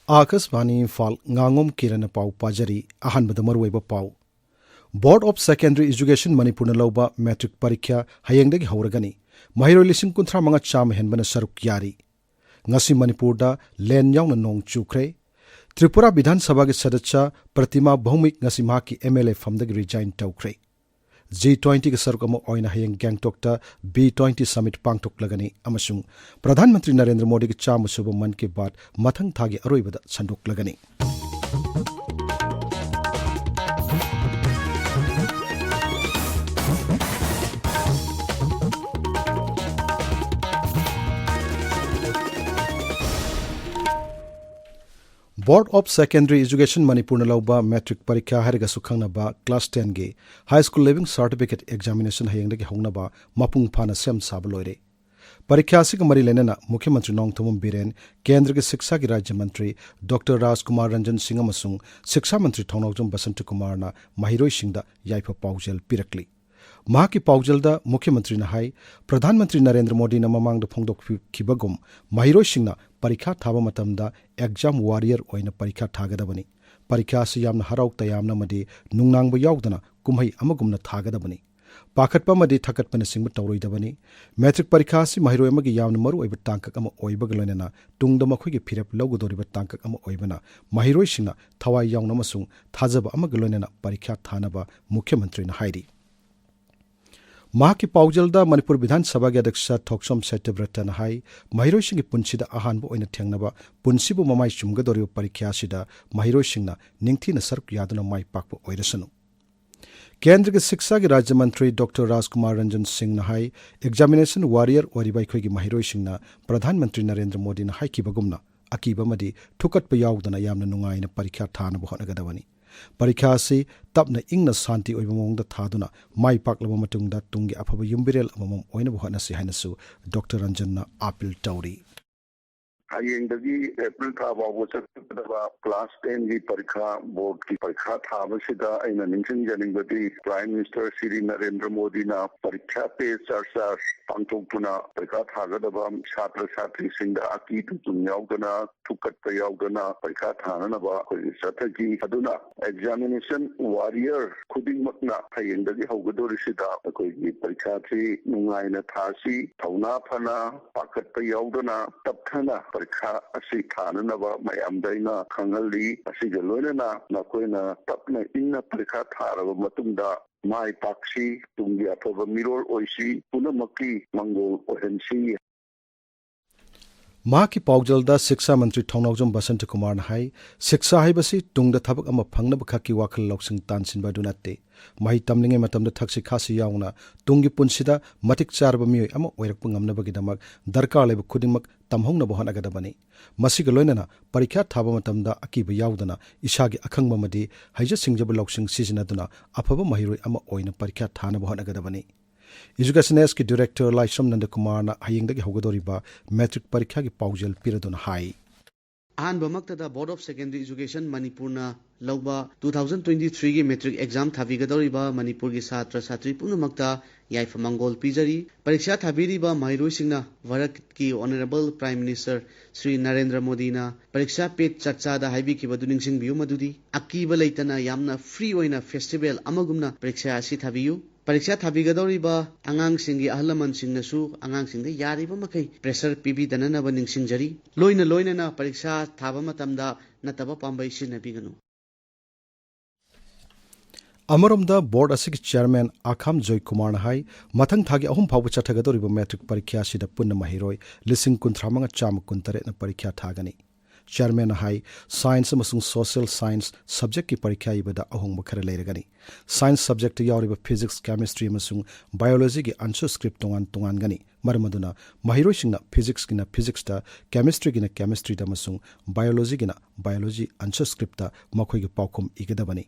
Akashvani Imphal Ngangom Kiran पाउ पाजरी अहानबद मरुवैब पाउ board of secondary education Manipur लौबा मैट्रिक परीक्षा हयेंगदगी हौरगनी महिरोई 53 चाम हेनबन सरुक यारी ngasi मणिपुरदा लेन याउना नोंग चुख्रे त्रिपुरा विधानसभा के सदस्य प्रतिमा भौमिक ngasi माकी एमएलए फमदगी रिजाइन तौख्रे G20 के सरुक अमो ओइना हयेंग गैंगटोक B20 समिट पांगथोकलगनी अमसुंग प्रधानमंत्री नरेंद्र मोदी के चामुसुब मन की बात मथंग थागी अरोइबदा संदोकलगनी board of secondary education Manipur लौबा मैट्रिक परीक्षा हरगा सुखंगनबा क्लास 10 गे high school leaving certificate examination हयेंगदगी हौनबा मपुंग फाना सेम साब लोइरे परीक्षा से मरी लेना मुख्यमंत्री नोंगथोम बीरेन केंद्र के शिक्षा की राज्य मंत्री डॉक्टर राजकुमार रंजन सिंह अमसुंग शिक्षा मंत्री थौनौजम बसंत कुमारना महिरोई सिंहदा याइफा पाउजेल पिरकली महाकी पाउजेलदा मुख्यमंत्री हाई प्रधानमंत्री नरेंद्र मोदी ममांग फोंदोखिबगुम महिरोई सिंहना परीक्षा थाबा मतमदा एग्जाम वारियर ओइना परीक्षा थागदबनी परीक्षा से यामना हराउ तयामना मदी नुंगनांगबा याउदना कुमहै अमगुमना थागदबनी पाखटपा मदी थकटपना सिंह तौरोइदबनी मैट्रिक परीक्षा से महिरोई अमगी यामना मरु ओइबा तांकक अमा ओइबगा लोइनना तुंगदा मखोइगे फिरप लौगदोरिबा तांकक अमा ओइबना महिरोई सिंहना थवाई याउना अमसुंग थाजबा अमगा लोइनना परीक्षा थानबा मुख्यमंत्री हाइरी महाकी पाउजलदा मणिपुर विधानसभा के अध्यक्ष थोक्सम सत्यव्रतन हाई महिरोई सिंह की पुंसीदा अहानबा ओइना थेंगनबा पुंसीबु ममाई चुमगदोरिबा परीक्षा सिदा महिरोई सिंहना निंगथीना सरुक यादुना माई पाकपा ओइरसनु केंद्र के शिक्षा के राज्य मंत्री डॉक्टर राजकुमार रंजन सिंह हाई एग्जामिनेशन वारियर ओरिबा अखोइगी महिरोई सिंहना प्रधानमंत्री नरेंद्र मोदी हाइकिबगुमना अकीबमदी थुकटपा याउदना यामना नुंगाइना परीक्षा थानबा होनगदबनी परीक्षा से तपना इंगना शांति ओइबा मौंगदा थादुना माई पाकलबा मतुंगदा तुंगी अफबा युम्बिरेल अममम ओइना होनसे हाइनसु डॉक्टर रंजनना अपील तौरी हयेंगदगी एप्रिल थाबाबो चक्कदबा क्लास 10 की परीक्षा बोर्ड की परीक्षा थाबसिदा अइना निंसिंगजनिंगबदी प्राइम मिनिस्टर श्री नरेंद्र मोदी ना परीक्षा पे चर्चा पांथोक्तुना परीक्षा थागदबा छात्र छात्री सिंदा अकी तुम याउदना थुकटपा याउदना परीक्षा थाननबा कोई सतकी अदुना एग्जामिनेशन वारियर खुदिंगमकना हयेंगदगी हौगदोरिसिदा कोई परीक्षा थी नुंगाइना थासी थौना फना पाकटपा याउदना तपथना परीक्षा असी थाननबा मयामदैना खंगली असिगा लोइनना नकोइना तपना इंना परीक्षा थारबा मतुंगदा माई पाक्षी तुंगी अफबा मिरोल ओइसी पुनमकी मंगोल ओहेंसी महाकी पाउजलदा शिक्षा मंत्री थौनौजम बसंत कुमार हाई शिक्षा हाइबसी तुंगदा थबक अमा फंगनब खकी वाखल लौसिंग तानसिनबा दुनाते महि तमलिंगे मतमदा थक्सी खासी याउना तुंगी पुंसिदा मतिक चारबा मियोय अमा ओइरकपा ngamnabagidamag दरकार लेब खुदिंगमक तमहौनबा होनगदबनी मसिगा लोइनना परीक्षा थाबा मतमदा अकीबा याउदना इसागी अखंगबा मदी हाइजा सिंगजबा लौसिंग सिजनदुना अफबा महिरोई अमा ओइना परीक्षा थानबा होनगदबनी एजुकेशन एस की डायरेक्टर लाइसम नंद कुमार हयेंगदगी हौगदोरिबा मैट्रिक परीक्षा की पाउजल पिरदुना हाई अहानबमक्तदा बोर्ड ऑफ सेकेंडरी एजुकेशन मणिपुरना लौबा 2023 की मैट्रिक एग्जाम थाबिगदोरिबा मणिपुर की छात्र छात्री पुनमक्ता याइफ मंगोल पिजरी परीक्षा थाबिरिबा महिरोइसिंगना भारत की honourable prime minister Shri Narendra मोदीना परीक्षा पे चर्चादा हाइबिखिबदु निंगसिंगबियु मदुदी अकीबा लेतना यामना फ्री ओइना फेस्टिवल अमगुमना परीक्षा असि थाबियु परीक्षा थाबिगदौरिबा आंगांगसिंगी अहलमनसिंगनसु आंगांगसिंगदे यारिबा मखै प्रेशर पिबिदननबा निंगसिंगजरी लोइना परीक्षा थाबा मतमदा नतबा पांबै सिनबिगनु अमरमदा बोर्ड असिगी चेयरमैन आखाम जॉय कुमार हाई मथंग थागी अहुम फाउब चथगदोरिबा मैट्रिक परीक्षा सिदा पुन्ना महिरोई 53,919 परीक्षा थागनी चेयरमैन हाई साइंस अमसुंग सोशल साइंस सब्जेक्ट की परीक्षा इबदा अहोंग खर लेरगनी साइंस सब्जेक्ट यावरिबा फिजिक्स केमिस्ट्री अमसुंग बायोलॉजी की आंसर स्क्रिप्ट तोंगान गनी मरमदुना महिरोइसिंगना फिजिक्स गिना फिजिक्स दा केमिस्ट्री गिना केमिस्ट्री दा अमसुंग बायोलॉजी गिना बायोलॉजी आंसर स्क्रिप्ट दा मखोइगे पाउखुम इगदबनी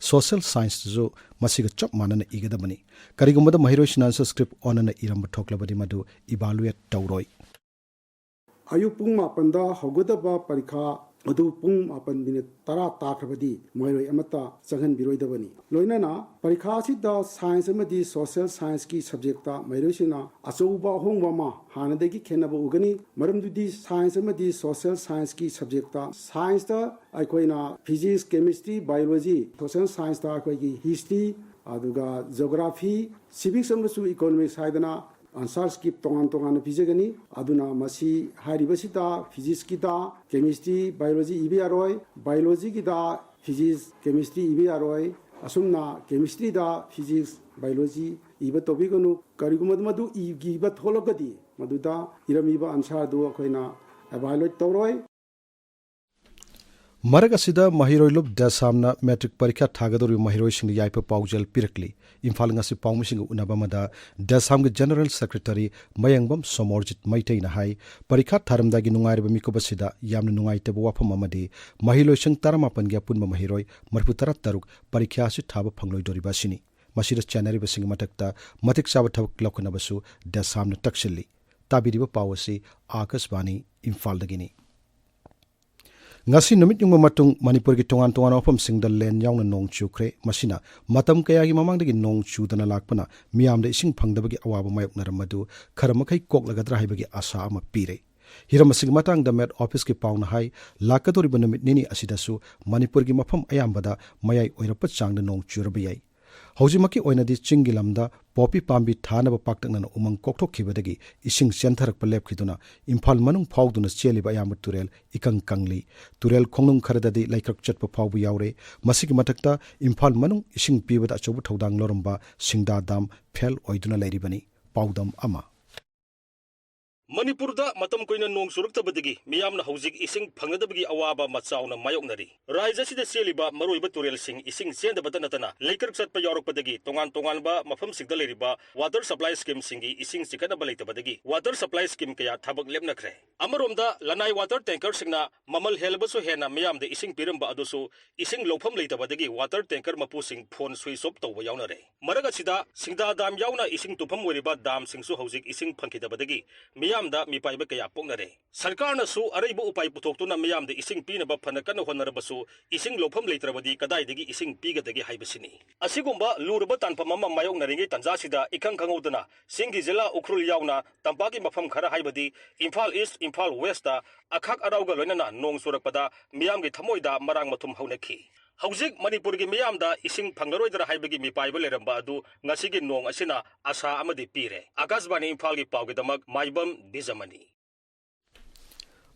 सोशल साइंस जो मसिग चप मानना इगदबनी करिगुमदा महिरोइसिंगना आंसर स्क्रिप्ट ओनना इरम ठोकलबदि मदु इवालुएट तौरोय अयुपुंग मापंदा हौगदबा परीक्षा अदु पुंग मापन मिनट तरा ताखरबदी मोइरोय अमता चंगन बिरोइदबनी लोइनाना परीक्षा सिदा साइंस अमदी सोशल साइंस की सब्जेक्टा मैरोसिना अचौबा होंगबमा हानदगी खेनब उगनी मरमदुदी साइंस अमदी सोशल साइंस की सब्जेक्टा साइंस ता अखोइना physics chemistry biology social science ता अखोइगी हिस्ट्री अदुगा जियोग्राफी सिविक्स अमसु इकोनॉमिक्स हाइदना आंसर स्किप तोंगान तोंगान पिजगनी अदुना मसी हारिबसिता फिजिक्स किता केमिस्ट्री बायोलॉजी इबे आरोय बायोलॉजी किता फिजिक्स केमिस्ट्री इबे आरोय असुमना केमिस्ट्री दा फिजिक्स बायोलॉजी इबे टॉपिकनु करिगुमद मदु इगिबा थोलगदी मदुदा इरमीबा आंसर दु अखोइना एवालुएट तौरोय मरग असिदा महिरोइलुब दसामना मैट्रिक परीक्षा थागदोरि महिरोइसिंग याइप पाउजल पिरकली इम्फाल ngasi पाउमिसिंग उनाबा मदा दसामगे जनरल सेक्रेटरी मयंगबम सोमोरजित मैतैना हाई परीक्षा थारमदागी नुंगाइरबा मिकोबसिदा यामना नुंगाइतब वाफम अमदि महिलोइसिंग 18 गे पुनम महिरोइ मरफु 33 परीक्षा असि थाबा फंगलोइदोरिबासिनी मसिदा चैनरिबसिंग मथक्ता मतिक चाब थबक लौकनबसु दसामना तक्सिल्ली ताबिरिबा पावसी Akashvani इम्फालदगिनी ngasi numit yung matung Manipur gi tongan tongan ofam singda len yauna nong chukre masina matam kaya gi mamang dagi nong chudana lakpana miyam da ising phangdabagi awaba mayok naramadu kharamakai koklagadra haibagi asa ama pire hiramasig matang da met office ki pauna hai lakadori banumit nini asidasu Manipur gi mafam ayambada mayai oirapa changda nong churabiyai हौजिमकी ओइनदी चिंगी lambda Poppy पाम्बी थानब पाक्तंगना उमंग कोक्थोखिबदगी इसिंग सेंथरक लेपखिदुना इम्फाल मनुंग फाउदुना चेलिबा याम तुरेल इकंग कंगली तुरेल खोंगनुंग खरददी लाइक्रक चटप फाउबु यावरे मसिगी मथक्ता इम्फाल मनुंग इसिंग पीबदा अचौबु थौदांग लोरम्बा सिंगदा दाम fail ओइदुना लैरिबनी पाउदम अमा मणिपुरदा मतम कोइना नोंग सुरक्तबदगी मियामना हौजिक इसिंग फंगदबगी अवाबा मचाउना मायोकनरी राज्यसिदा सेलिबा मरोइबा तुरेलसिंग इसिंग सेंदबता नतना लेकरक चटपा यावरकपदगी तोंगान तोंगानबा मफम सिगदा लेरिबा water supply scheme सिंगी इसिंग सिकनबा लेतबदगी water supply scheme कया थबक लेपनखरे अमरोमदा लनाई वाटर टैंकर सिंगना ममल हेलबसु हेना मियामदे इसिंग पिरंबा अदुसु इसिंग लौफम लेतबदगी वाटर टैंकर मपुसिंग फोन स्विच ऑफ तौबा यावनरे मरगसिदा सिंगदा दाम यावना इसिंग तुफम ओरिबा दाम सिंगसु हौजिक इसिंग फंखिदबदगी मियामदा मिपाइबा कया पोंगनरे सरकारनसु अरैबा उपाय पुथोक्तुना मियामदे इसिंग पीनबा फनकन होनरबसु इसिंग लौफम लेत्रबदी कदाइदगी इसिंग पीगदगी हाइबसिनी असिगुंबा लुरबा तानफम अमा मायोकनरिगे तंजासिदा इखंग खंगौदना सिंगी जिला उखरुल यावना तंपागी मफम खरा हाइबदी इम्फाल ईस्ट इम्फाल वेस्ट अखाक अराउगा लोइनना नोंग सुरकपदा मियामगे थमोइदा मरांग मथुम हौनखी हौजिक मणिपुर की मियामदा इसिंग फंगरोइदरा हाइबगी मिपाइबा लेरंबा अदु ngasi gi nong asina asa amadi pire Akashvani Imphal की पावगेदमक माइबम दिजमनी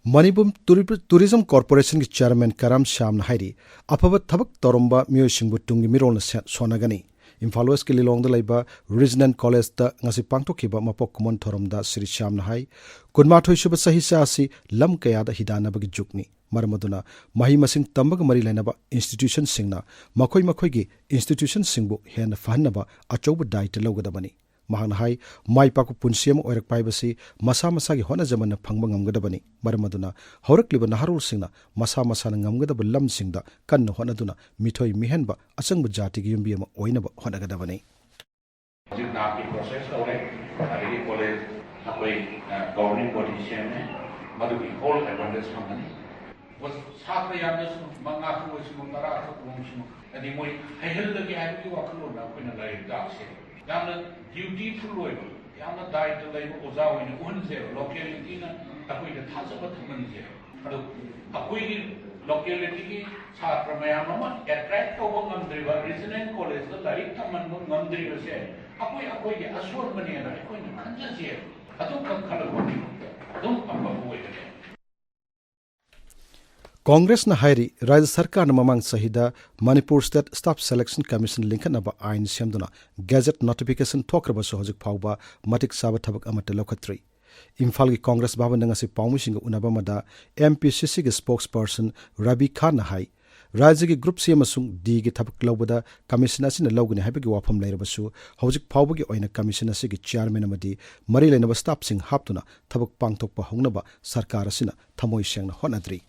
मणिपुर टूरिज्म कॉर्पोरेशन की चेयरमैन करम श्याम हाइरी अफब थबक तोरंबा मियोसिंगबु तुंगी मिरोल सोनगनी इम्फाल वेस्ट के लिलोंग लाइबा रीजनल कॉलेज दा ngasi पांगथोखिबा मपोक कुमन थोरमदा श्री श्याम हाई कुनमाथोइ सुब सही सासी लम कयादा हिदानबगी जुगनी मरमदुना मही मसिंग तंबग मरी लेनबा इंस्टीट्यूशन सिंगना मखोइ मखोइगी इंस्टीट्यूशन सिंगबु हेन फहनबा अचौब दायित्व लौगदबनी महान हाई माई पाकु पुनसियम ओइरक पाइबसी मसा मसागी होना जमन फंगबा ngamgadabani मरमदुना हौरक्लिबा नहरुल सिंगना मसा मसाना ngamgadaba lam singda kanna honaduna mithoi mihenba achangba jati gi yumbi ama oinaba honagadabani जितना की प्रोसेस हो रहे अभी कॉलेज कोई गवर्निंग पोजीशन में मधुकी होल एडवांटेज हमने बस छात्र याने मंगा को सुमंगरा को कुमसु यदि मोई हेल लगे है कि वखलो ना कोई ना लाइक दासे याने ड्यूटी फुल होइबो याने दायित्व लैबो ओजा होइने उनजे लोकेलिटी ना अकोइ द थाजब थमनजे अदो अकोइ की लोकेलिटी की छात्र मयाम मा अट्रैक्ट होबो ngамद्रिबा रीजनल कॉलेज द लाइक थमनबो ngамद्रिबा से अकोइ की असोर बनेना अकोइ न खंजजे अदो खलबो अदो अम्बा होइदे कांग्रेस न हाइरी राज्य सरकार ममांग सहिदा Manipur state staff selection commission लिंखनबा आइन सेमदुना गैजेट नोटिफिकेशन थोक्रबसु हजिक फाउबा मतिक साबा थबक अमत लौखत्रि इम्फाल की कांग्रेस बाबन ngasi पाउमिसिंग उनाबा मदा एमपीसीसी के स्पोक्स पर्सन रवि खान हाई राज्य की ग्रुप सी अमसुंग डी की थबक लौबदा कमीशन असिना लौगने हाइबगी वाफम लेरबसु हजिक फाउबगी ओइना कमीशन असिगी चेयरमैन अमदी मरी लेनबा स्टाफ सिंग हापतुना थबक पांगथोकपा होंगनबा सरकार असिना थमोइ सेंगना होनाद्री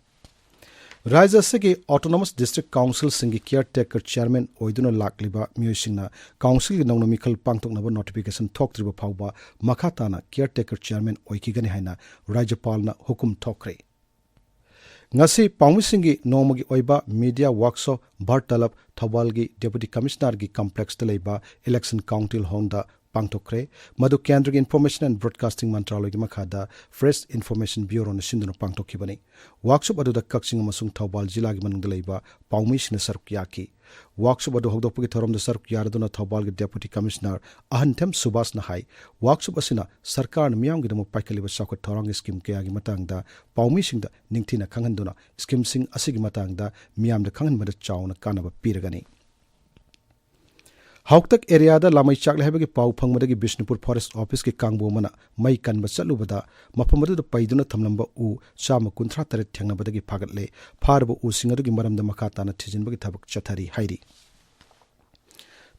राज्य के ऑटोनोमस डिस्ट्रिक्ट काउंसिल सिंगी केयर टेकर चेयरमैन ओइदुना लाकलिबा मियोसिंगना काउंसिल नौना मिखल पांगथोकनबा नोटिफिकेशन थोक्त्रिबा फाउबा मखाताना केयर टेकर चेयरमैन ओइकिगनि हाइना राज्यपालना हुकुम थोक्रे ngasi paumusingi nomagi oiba media workshop bartalap thawalgi deputy commissioner gi complex ta leiba election council honda pangtokre madu kendra gi information and broadcasting mantraloy gi makhada fresh information bureau na sinduna pangtokhibani workshop adu da kakching amasung thawbal jila gi manung leiba paumisna sarkyaki workshop adu hogdokpugi thorom da sarkyarduna thawbal gi deputy commissioner ahanthem subas na hai workshop asina sarkar na miyam gi damo paikaliba sakot thorang scheme kaya gi matangda paumising da ningthina khanghanduna scheme sing asigi matangda miyam da khanghanbada chawna kanaba piragani Hauktak area da lamai chakle habagi pau phangmadagi Bishnupur Forest Office ki kangbo mana mai kanba chalubada maphamadu da paiduna thamlamba u chama kunthra taret thengnabadagi phaгаtle pharba u singadugi maramda makatana thijinbagi thabak chathari hairi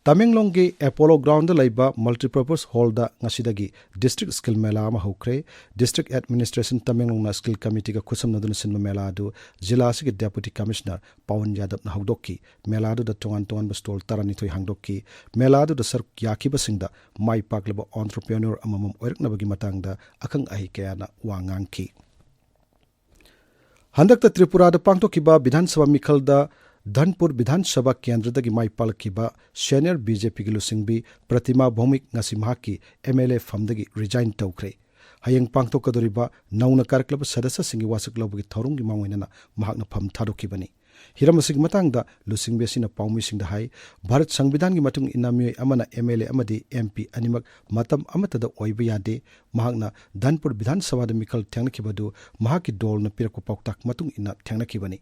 Tamenglong gi Apollo Ground da laiba multipurpose hall da ngasidagi district skill mela ama hokre district administration Tamenglong na skill committee ga khusam naduna sinma mela adu jila asigi deputy commissioner Pawan Yadav na hokdokki mela adu da tongan stall tarani thoi hangdokki mela adu da sar yaki basingda mai pakleba entrepreneur amamam oiraknabagi matangda akhang ahi kayana wangangki Handakta Tripura da pangtokiba Vidhan Sabha Mikhal da Dhanpur Vidhan Sabha Kendra dagi mai palkiba senior BJP gi lusingbi Pratima Bhomik ngasi mahaki MLA famdagi resign tawkre hayeng pangtokadoriba nauna karklaba sadasya singi wasuk lobgi thorungi mamoinana mahakna pham thadokibani hiramasig matangda lusingbe sina paumi singda hai Bharat Sangvidhan gi matung inamiyoi amana MLA amadi MP animak matam amatada oiba yade mahakna Dhanpur Vidhan Sabha da Mikhal thengnakibadu mahaki dol na pirakku pauktak matung ina thengnakibani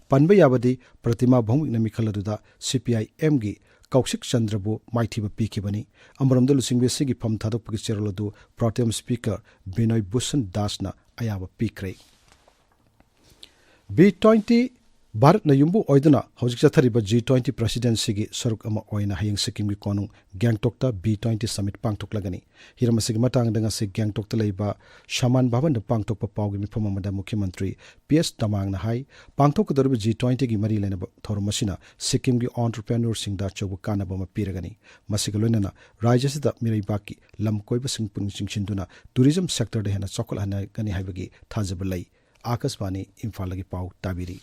Panba yabadi Pratima Bhomik na Mikhal aduda CPI-M gi Kaushik Chandrabu maithiba pikibani amaramda lusingbe sigi pham thadokpagi cheroladu Protem Speaker Binoy Bhushan Das na ayaba pikre B20 Bharat na yumbu oiduna hojik chathariba G20 presidency gi saruk ama oina hayeng Sikkim gi konung Gangtok ta B20 summit pangtoklagani hiramasig matang danga se Gangtok ta leiba Shaman Bhavan da pangtokpa pawgi mifam amada Mukhyamantri PS Tamang na hai pangtok dorba G20 gi mari lena thoromasina Sikkim gi entrepreneur singda chobu kanaba ma piragani masiga loinana rajya sida mirai baki lam koiba sing pun singchinduna tourism sector de hena chokol hana gani haibagi thajabulai Akashvani Imphal gi paw tabiri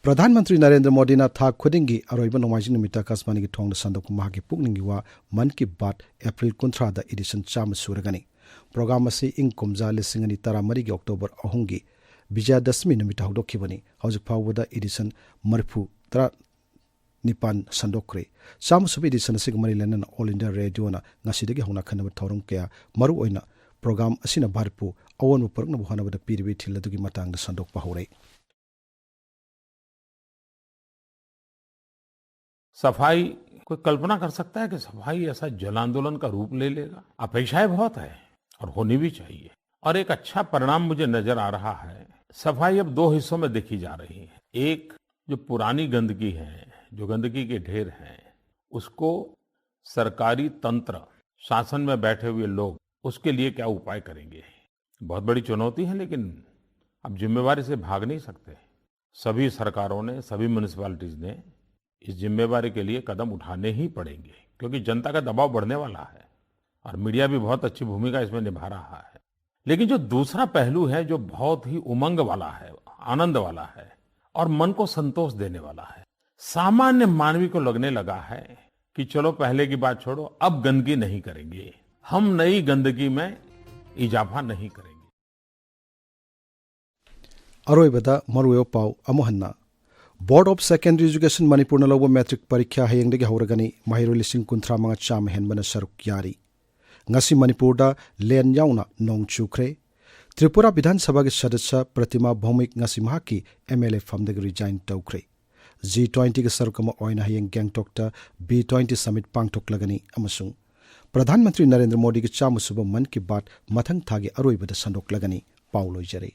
Pradhanmantri Narendra Modi na tha khudingi aroiba nomaijing numita Akashvani gi thongda sandok mahagi pukningi wa Man Ki Baat April 13 da edition cham suragani program asi ing kumja lisingani taramari gi October 3 gi Vijayadashmi numita hokdokibani hojik phawda edition marfu tra nipan sandokre cham sub edition sig mari lena All India Radio na ngasidagi hona khanaba thorong kya maru oina program asina bharpu awon uprakna buhana da pirbi thiladugi matang da sandok pahore सफाई कोई कल्पना कर सकता है कि सफाई ऐसा जन आंदोलन का रूप ले लेगा अपेक्षाएं बहुत है और होनी भी चाहिए और एक अच्छा परिणाम मुझे नजर आ रहा है सफाई अब दो हिस्सों में देखी जा रही है एक जो पुरानी गंदगी है जो गंदगी के ढेर हैं उसको सरकारी तंत्र शासन में बैठे हुए लोग उसके लिए क्या उपाय करेंगे बहुत बड़ी चुनौती है लेकिन अब जिम्मेवारी से भाग नहीं सकते सभी सरकारों ने सभी म्युनिसिपैलिटीज ने इस जिम्मेवारी के लिए कदम उठाने ही पड़ेंगे क्योंकि जनता का दबाव बढ़ने वाला है और मीडिया भी बहुत अच्छी भूमिका इसमें निभा रहा है लेकिन जो दूसरा पहलू है जो बहुत ही उमंग वाला है आनंद वाला है और मन को संतोष देने वाला है सामान्य मानवी को लगने लगा है कि चलो पहले की बात छोड़ो अब गंदगी नहीं करेंगे हम नई गंदगी में इजाफा नहीं करेंगे अरोइबदा मरुयो पाव अमोहन्ना Board of Secondary Education Manipur na lawba metric parikha hayengdagi hauragani mahiro lising kunthra mga cham henbana saruk yari ngasi Manipur da len yauna nong chukre Tripura Vidhan Sabha gi sadasya Pratima Bhomik ngasi mahaki MLA famdagi resign tawkre G20 gi sarukama oina hayeng Gangtok ta B20 summit pangtok lagani amasung Pradhan Mantri Narendra Modi gi chamusuba Man Ki Baat mathang thagi aroibada sandok lagani Paulo jare